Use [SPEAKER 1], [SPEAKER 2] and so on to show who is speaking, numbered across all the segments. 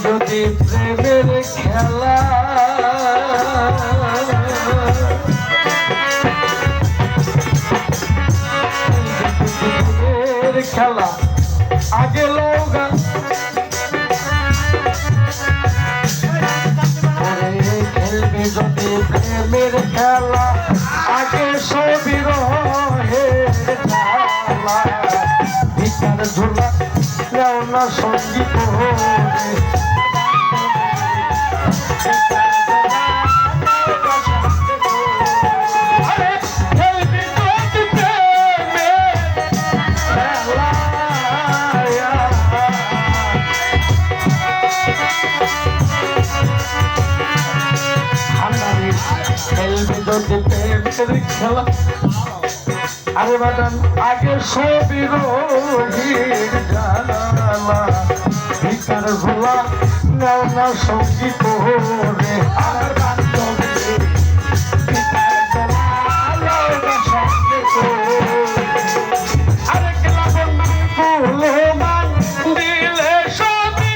[SPEAKER 1] যদি প্রেমের খেলা খেলা আগে লগা খেলবি যদি প্রেমের খেলা আগে সবির ভিকার ঝোলা নেও না সঙ্গীত খেলবে যদি প্রেমের খেলা আরে বাদান আগে সবির জানালা ভিকার ঝোলা নেও না সঙ্গীত রে আমার বান্ধবী ভিকার ঝোলা নেও না সঙ্গীত আরে খেলা বন্ধু ফুল মান দিলে সবই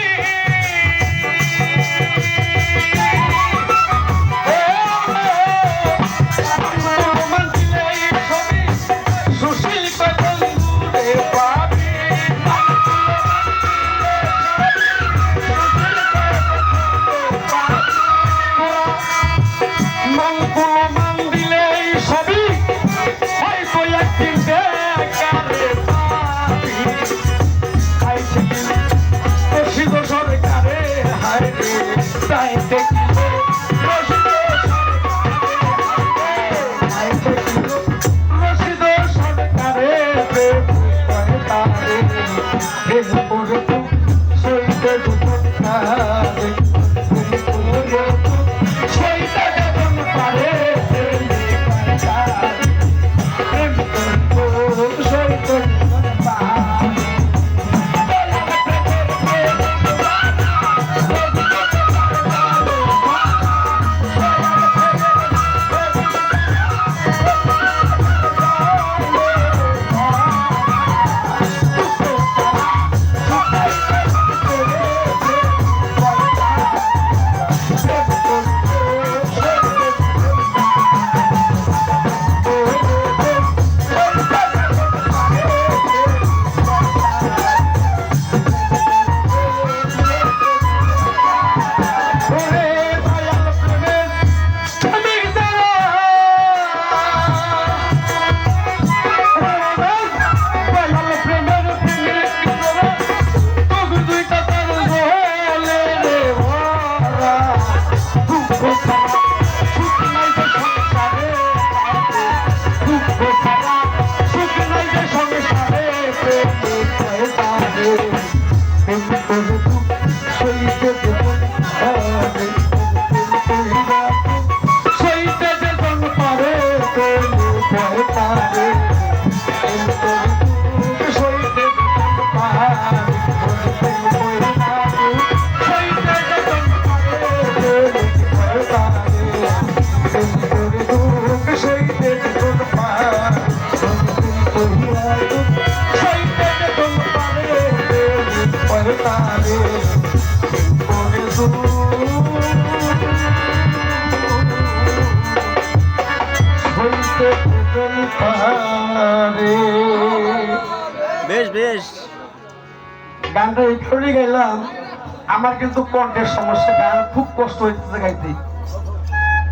[SPEAKER 2] বেশ বেশ
[SPEAKER 1] গানটা এই করে গেলাম। আমার কিন্তু কণ্ঠের সমস্যা, গান খুব কষ্ট হইতেছে গাইতে।